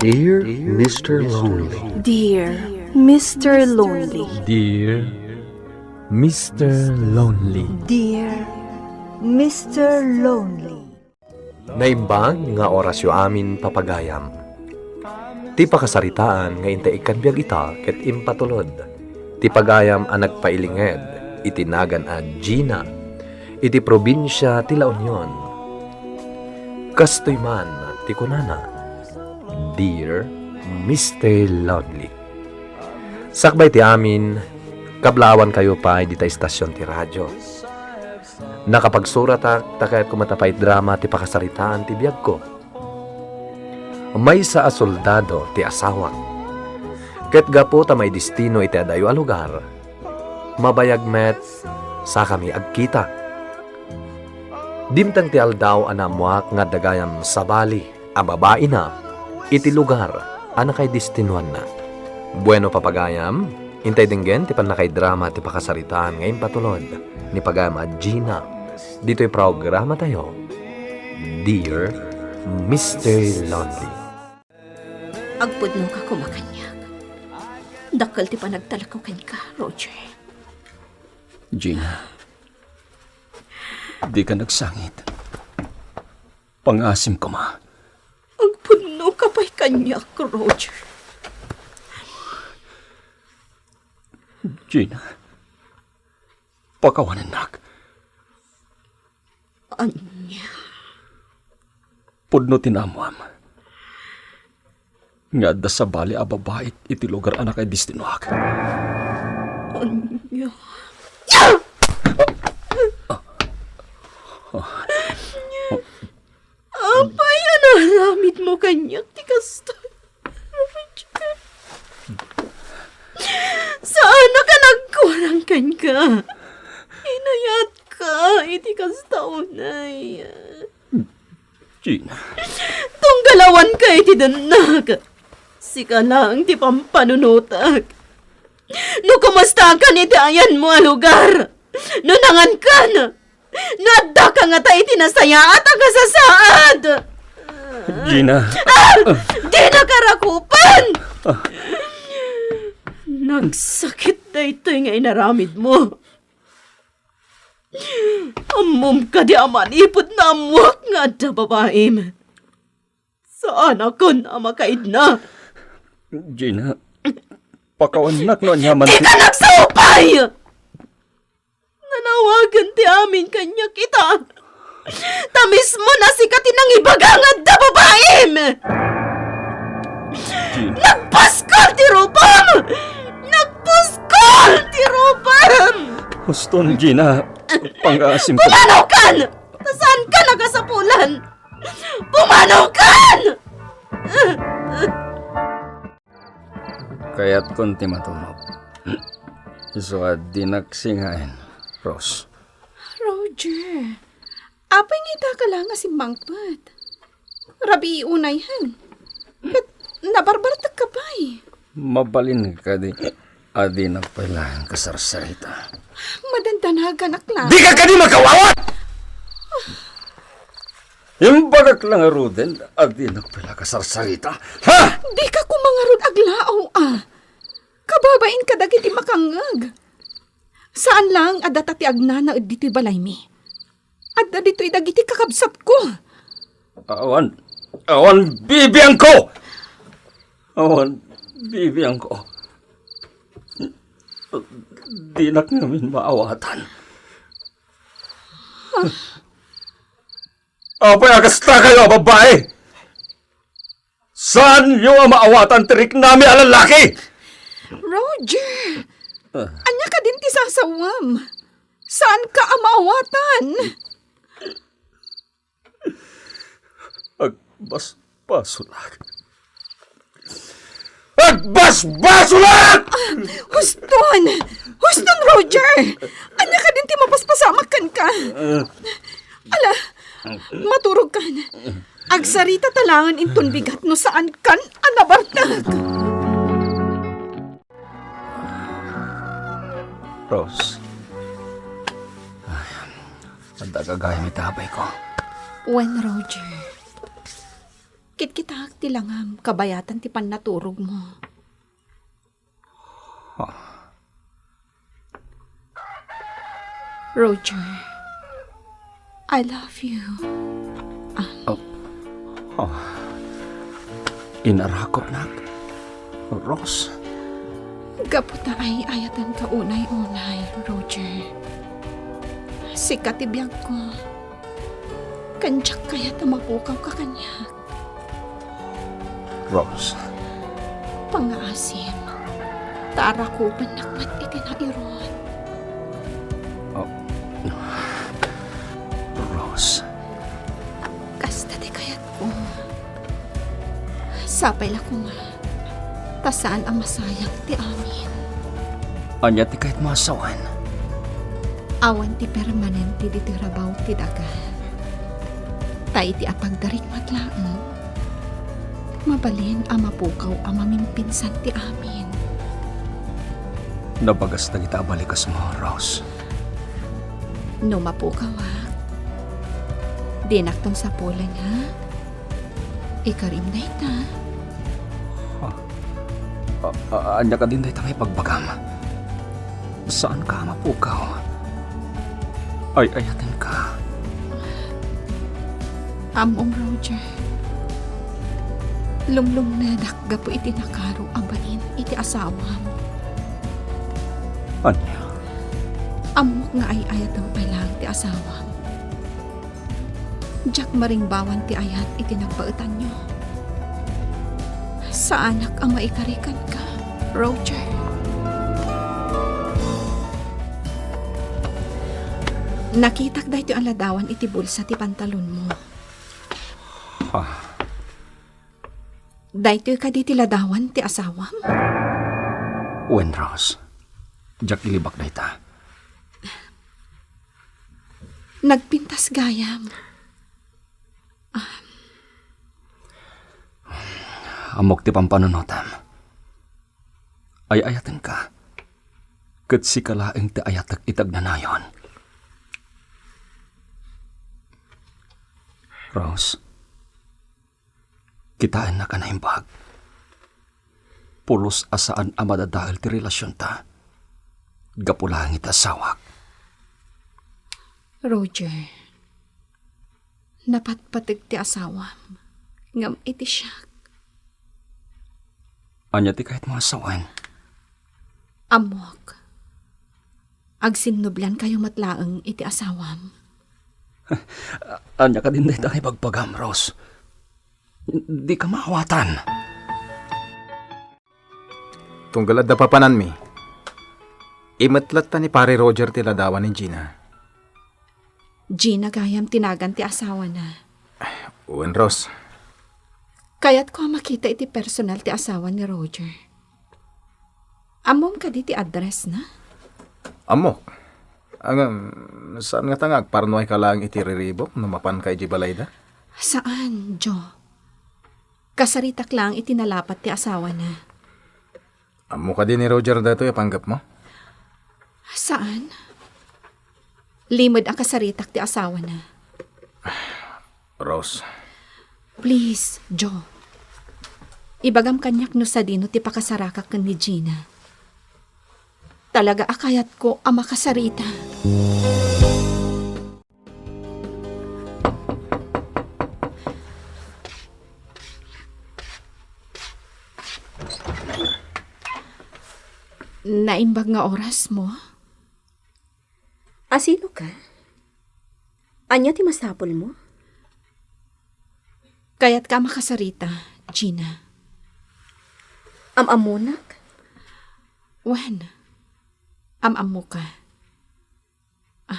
Dear Mr. Lonely. Dear Mr. Lonely. Dear Mr. Lonely. Dear Mr. Lonely. Naimbang nga oras yu amin papagayam. Ti pakasaritaan nga inte ikan ita ket impatulod. Ti pagayam ang nagpailinged, itinagan a Gina, iti probinsya ti La Union. Kastoy man ti kunana, Dear Mr. Lonely. Sakbay ti amin, kablawan kayo pa di ta istasyon ti radyo. Nakapagsurat takayat kumatapay drama ti pakasaritaan ti biyag ko. May sa soldado ti asawa. Ket gapo ta may destino iti adayo a lugar. Mabayag met sa kami agkita. Dimtang ti aldaw anamuak nga dagayam sa bali, a babae na, iti lugar, anakay destinuan na. Bueno papagayam, intay dinggen ti panakay drama ti pakasaritaan ngayon patulod, ni pagayam a Gina. Dito'y programa tayo, Dear Mr. Lonely. Agpudno ka kumakanyag. Dakal ti panagtalakaw ka, Roger. Gina, di ka nagsangit. Pangasim ka ma. Agpudno ka pa'y kanyak, Roger. Gina, pakawanan nak. Anya. Pudno tinamuam. Nga da sa bali a babait iti lugar anak ay distinuak. Anya. Apay, anaramid mo kanyak, ti kasta. Roger. Saan ka nagkurang kan ka? Inayat ka, iti kasta unay. Gina, Tunggalawan ka iti danag. Sika lang ti pampanunutag. No kumusta ka ni dayan mo a lugar. No nangan ka na. Nadda ka nga ta iti nasaya at ang kasasaad. Gina. Di na karakupan! Nagsakit na ito nga inaramid mo. Amom ka di amanipod na amuak nga da babaim. Saan ako na makaid na? Gina, pakawanak no nyaman Di ka nagsaupay! Nanawagan ti amin kanya kita. Tamis mo na sikatin ng ibagangad da babaim! Nagpaskol ti rupam! Nagpaskol ti rupam! Huston, Gina, pangasim ka. Pumanaw kan! Saan ka nagasapulan? Pumanaw kan! Kaya't konti matunog. Isuad di nagsingain, Ros. Roger, apay ngita ka lang nga si Mangpat. Rabi unayhan. Kat nabarbartag ka pa'y. Mabalin ka di. Adi nagpailangan kasarsarita. Madandanagan akla. Di ka kani magkawawat! Yung bagak lang aruden, adi nagpailangan kasarsarita. Ha? Di ka kumangarod aglaaw Kababain ka dagiti makangag. Saan lang adata ti agnana at dito'y balay mi? At dito'y dagiti kakabsat ko. Awan bibiyang ko! Awan bibiyang ko. Di na namin maawatan. Apay akasta kayo, babae! Saan yung maawatan tirik namin ang lalaki? Roger! Anya ka din ti sasawam. Saan ka amaawatan? Agbasbasulat. Agbasbasulat! Huston! Huston, Roger! Anya ka din ti mapaspasamakan ka. Ala, maturog kan. Agsarita talangan inton bigat no saan kan anabartag. Rose. Ang dagagay may tabay ko. When, Roger? Kit kita ti langam, kabayatan ti panaturog mo. Roger, I love you. Inarakot na. Rose. Gaputa ay ayatan ka unay-unay, Roger. Si katibiyag ko. Kanyak kaya tamapukaw ka kanya. Rose. Pangaasim. Tara ko panakmat itinairon. Rose. Kasta di kayat ko. Sapay la ko nga. Tasaan ang masayang ti amin. Anya ti kahit masawan. Awan ti permanente di ti rabaw ti daga. Tay ti apagdaring matlaan. Mabalin ang mapukaw ang mamimpinsan ti amin. Nabagas na kita balikas mo, Rose. No mapukaw ha. Dinak tong sa pulan ha. Ikarim na ita. Anya ka din dahil may pagbagam. Saan ka mapukaw? Ay ayatin ka. Amom Roger. Lumlum na dakga po iti nakaro abalin iti asawam. Anya? Amok nga ay ayat ang palang ti asawam. Diyak maring bawan ti ayat iti nagpautan nyo. Sa anak ang maikarikan ka, Roger. Nakitak dahi ti aladawan iti bulsa ti pantalon mo. Dahito ka di ti ladawan ti asawam? Wen, Rose. Jack ilibak na ita. Nagpintas gayam. Amok ti pampanunotam. Ay ayatin ka. Kat si kalaeng ti ayatak itag na nayon. Rose, kitaan na ka na imbag. Pulos asaan amada dahil ti relasyon ta. Gapulang ita sawak. Roger, napatpatig ti asawam. Ngam iti siyak. Anya ti kahit mga sawan. Amok. Agsinublan kayo matlaeng iti asawam. Anya ka din dahil tayo pagpagam, Rose. Di ka mahawatan. Tunggalad da papanan mi. Imatlat ta ni pare Roger ti ladawan ni Gina. Gina gayam tinagan ti asawa na. Uwan Rose. Kaya't ko makita iti personal ti asawa ni Roger. Amom ka di ti address na? Amok. Saan nga tangag parnoy ka lang iti riribok numapan kay Jibalayda? Saan, Jo? Kasaritak lang itinalapat ti asawa na. Amo ka din ni Roger dato panggap mo? Saan? Limod ang kasaritak ti asawa na. Rose. Please, Jo. Ibagam kanyak no sa dino ti pakasarakak kan ni Gina. Talaga akayat ko ang makasarita. Naimbag nga oras mo? Asino ka? Anya ti masapol mo? Kaya't ka makasarita, Gina. Amamunak? Wen, mo ka.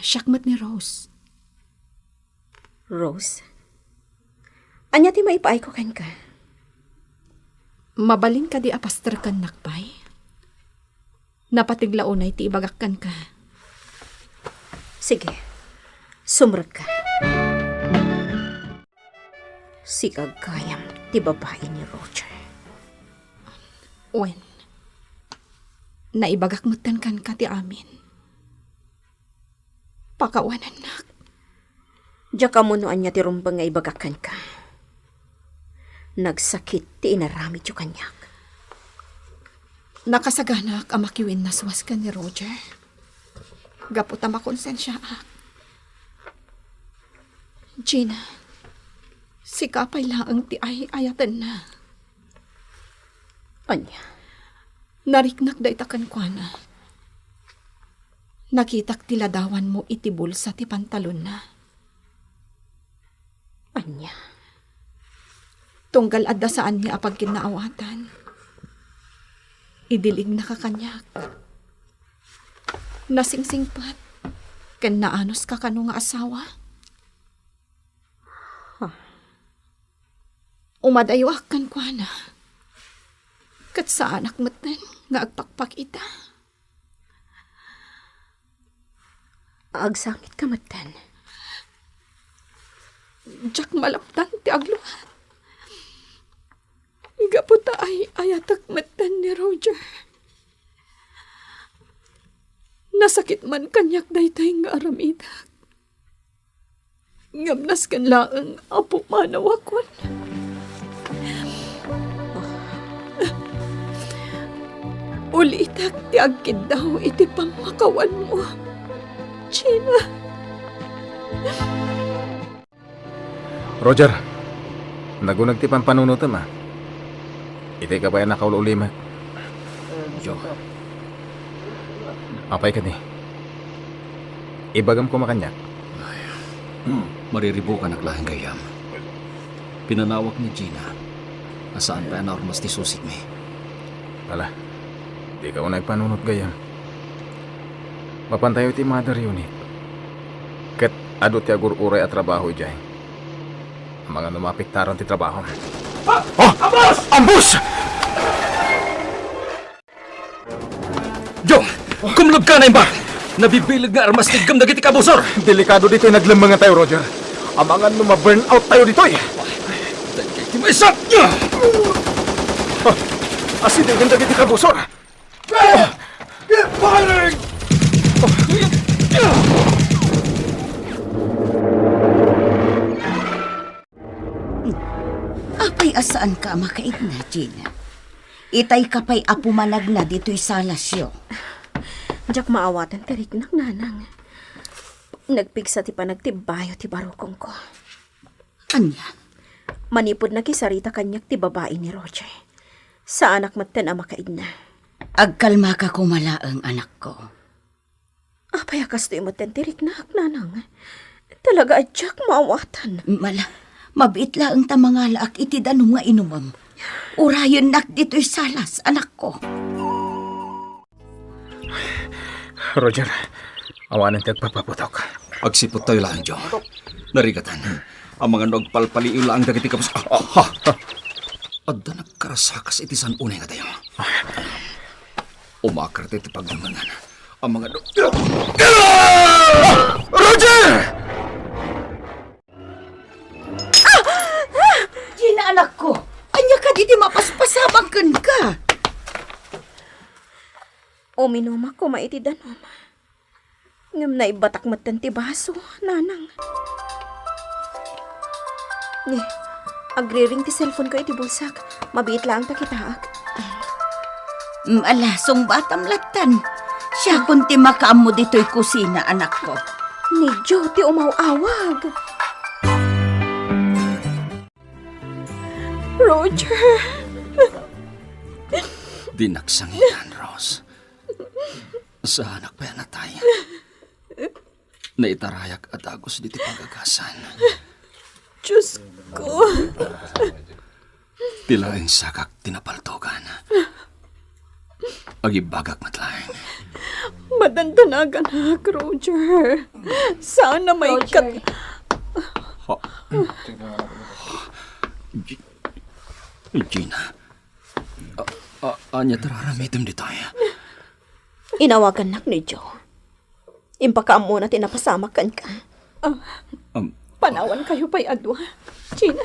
Siyakmat ni Rose. Rose? Anya ti maipaay ko kan ka? Mabalin ka di apastar kan nakpay. Napatiglaunay ti ibagakkan ka. Sige, sumrag ka. Sigagayam ti babae ni Roger. Wen, naibagakmutan kan ka ti amin. Pakawanan nak. Diya ka mo no anya ti rumbang nga ibagakan ka. Nagsakit ti inaramid yu kanyak. Nakasaganak ang makiwin na suwas ka ni Roger. Gaputa makonsensya ak. Gina, si kapay laang ti ay ayatan na. Anya, Nariknak da itakan kwa na. Nakitak tiladawan mo iti bulsa ti pantalon na. anya. Tunggal adda saan niya apag kinaawatan. Idilig na kakanyak. Nasingsingpat. Ken naanos ka kano nga asawa. Umadayawak kan kwa na. Kat sa anak matan nga agpakpak ita. Agsangit ka matan. Diyak malaptan ti agluhan. Gaputa ay ayatak matan ni Roger. Nasakit man kanyak daytay nga aramidak. Ngamnas kan laang apo manawakon. Ulitak ti agkid daw iti pamakawan mo. Gina. Roger, nagunag ti pampanunutan ma. Iti ka ba yan nakaulimat? Jo, Apay ka ni. Ibagam ko makanyak. mariribo ka naklahing gayam. Pinanawak ni Gina. Asaan pa yan ormas ti susik mi? Wala. Di ka unay panunot gayam. Mapantayo ti mother unit. Kat ado ti agur-uray at trabaho jay. Ang mga numapiktaran ti trabaho. Oh! Ambus! Ambus! Jo! Kumlog ka na ba? Nabibilag nga armas ni Gam dagiti kabusor! Delikado dito yung naglamangan tayo, Roger. Ang mga numa-burn out tayo dito eh. Dagiti mo isat! Asin yung ganda dito kabusor. Get firing! Apay asaan ka makaid na, Gina? Itay ka pa'y apumanag na dito'y salasyo. Diyak maawatan tirik ng nanang. Nagpigsa ti panagtibayo ti barukong ko. Anya? Manipod na kisarita kanyak ti babae ni Roger. Sa anak matan ang makaid na. Agkalma ka kumala ang anak ko. Apay akas to imatan tirik na nanang. Talaga adyak maawatan. Mabit lang ta mga laak iti danong nga inumam. Urayon nak dito'y salas, anak ko. Roger, awanan ti agpapaputok. Agsipot tayo lang, Jo. Narigatan. Ang mga nagpalpaliw lang dagiti kabusor. Adda nagkarasakas iti san unay nga tayo. Umakrat iti pagdamangan. Ang mga Roger! Gina, anak ko. Anya ka diti mapaspasabang ka. O minuma ko maiti danom. Ngam na ibatak matan ti baso, nanang. Ni, agriring ti cellphone ko iti bulsak. Mabiit lang ta kitaak. Alasong batam latan. Siya kunti makaam mo dito'y kusina, anak ko. Ni Jo ti umaw-awag. Roger. dinaksangitan, Rose. Sa anak pa yan na tayo. Naitarayak at agos diti pagagasan. Diyos ko. Tilaing sakak tinapaltogan. Agibagak matlaing. Madantanagan ha, Roger. Sana may Gina. Anya tararamitem di tayo. Inawagan nak ni Jo. Impakaam mo na tinapasamakan ka. Panawan kayo pa'y adwa. Gina.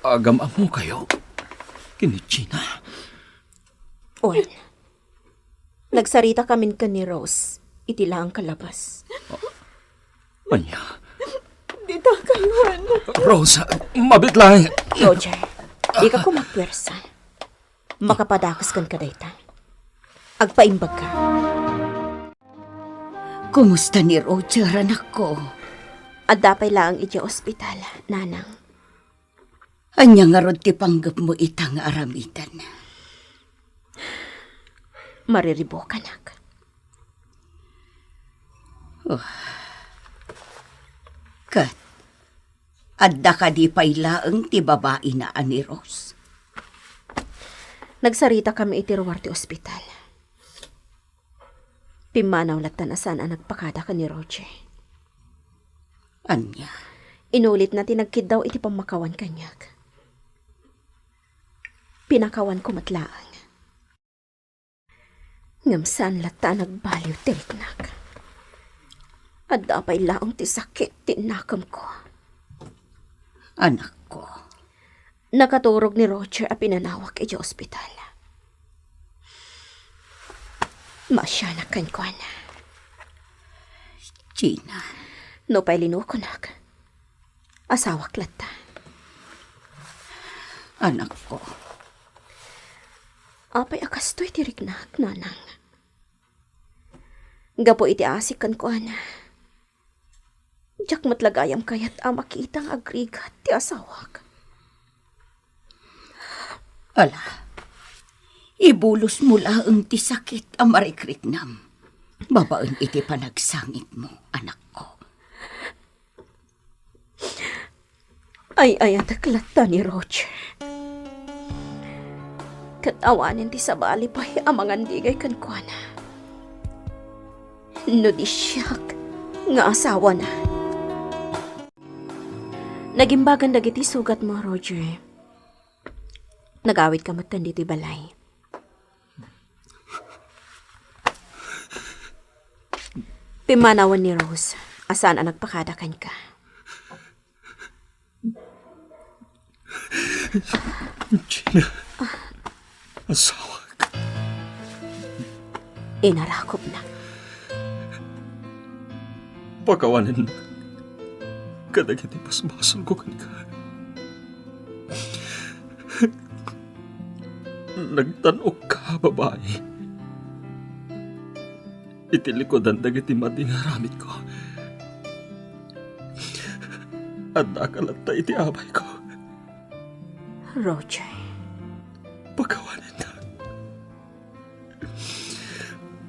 Agam mo kayo. Kini Gina. Oy. Nagsarita kami ka ni Rose. Iti lang kalabas. Anya. Di kita karon. Rose, mabit lang. Roger, di ka ko magpwersa. Makapadakas kan kadayta. Agpaimbag ka. Kumusta ni Roger, anak ko? At dapay lang iti ospital, nanang. Anya nga rod ti panggap mo itang aramitan. Mariribo ka, nak. Kat, adda ka di pailaeng ti babae na ani Rose. Nagsarita kami iti ruwar ti ospital. Pimanaw latan asan ang nagpakada ka ni Roger. Anya, Inulit na tinagkid daw iti pamakawan kanyak. Pinakawan ko matlaang. Ngamsan lata nagbaliw tiriknak. At dapay laong ti sakit tinakam ko. anak ko. Nakaturog ni Roger a pinanawak iti ospital. Masyanak ko na. Gina, No pa'y linukunak. Asawak lata. anak ko. Apay akastoy tiriknak, nanang. Gapo iti asikan ko ana. Diyak matlagayam kayat makitang agrigat ti asawak. Ala, ibulos mo laeng ti sakit ang marikriknam. Babaen iti panagsangit mo, anak ko. Ay ataklata ni Roger. Katawanin ti sabali pa ang mga andigay kan ko na. No di siyak nga asawa na. Nagimbagan dagiti sugat mo, Roger. Nagawit ka matan dito balay. Pimanawan ni Rose, asan ang nagpakadakan ka? Gina, asawa ka. Inarakop na. Pagawanin na. Kadagiti pasmasan ko kan ka. Nagtanok ka, babae. Itilikodan dagiti mating haramit ko. At nakalata iti abay ko. Roger. Pagawanin na.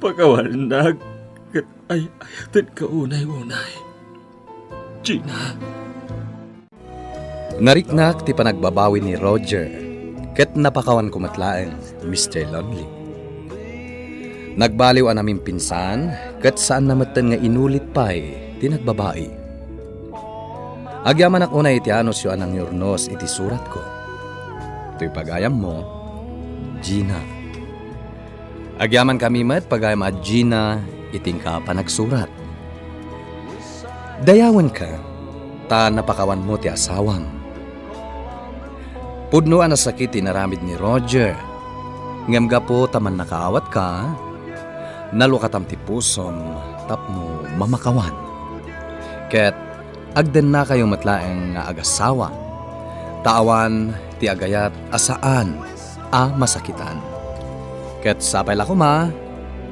Pagawanin na. Kat ay ayatin ka unay-unay. Gina. Nariknak ti panagbabawi ni Roger, ket napakawan kumatlaeng Mr. Lonely. Nagbaliw ang aming pinsan, ket saan namatan nga inulit pa'y ti nagbabae. Agyaman ak unay iti anos yu anang yurnos iti surat ko. Ito'y pagayam mo, Gina. Agyaman kami met pagayam at Gina, iting ka pa nagsurat. Dayawan ka, ta napakawan mo ti asawam. Pudno ang nasakit tinaramid ni Roger. Ngamga po taman nakaawat ka, nalukatam ti pusom, tapno mamakawan. Ket, agden na kayong matlaeng nga agasawa. Taawan ti agayat asaan masakitan. Ket sapay la kuma,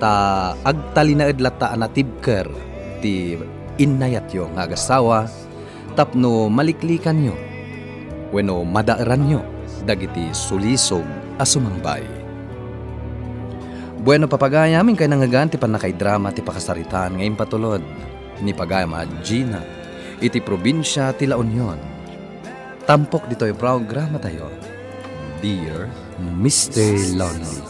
ta agtalinaed lata anatibker ti inayat yo nga agasawa, tapno maliklikan nyo, wenno madairan nyo, dagiti sulisog asumambay. Bueno papagayam, kay nangagan ti panakay drama ti pakasaritaan ngayon patulod, ni pagayam at Gina, iti probinsya ti La Union. Tampok dito yung programa tayo, Dear Mr. Lonely.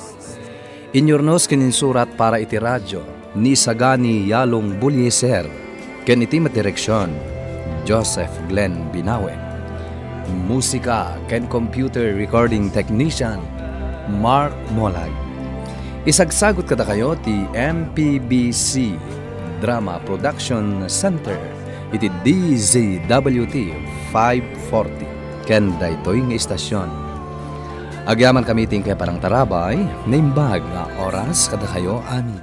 Inyornos kininsurat para iti radyo, ni Sagani Yalong Bulyeser, ken iti matireksyon, Joseph Glenn Binawe. Musika ken computer recording technician, Mark Molag. Isagsagot kada kayo ti MPBC Drama Production Center, iti DZWT 540, ken daytoy nga istasyon. Agyaman kami ting kay parang tarabay, naimbag nga oras kada kayo amin.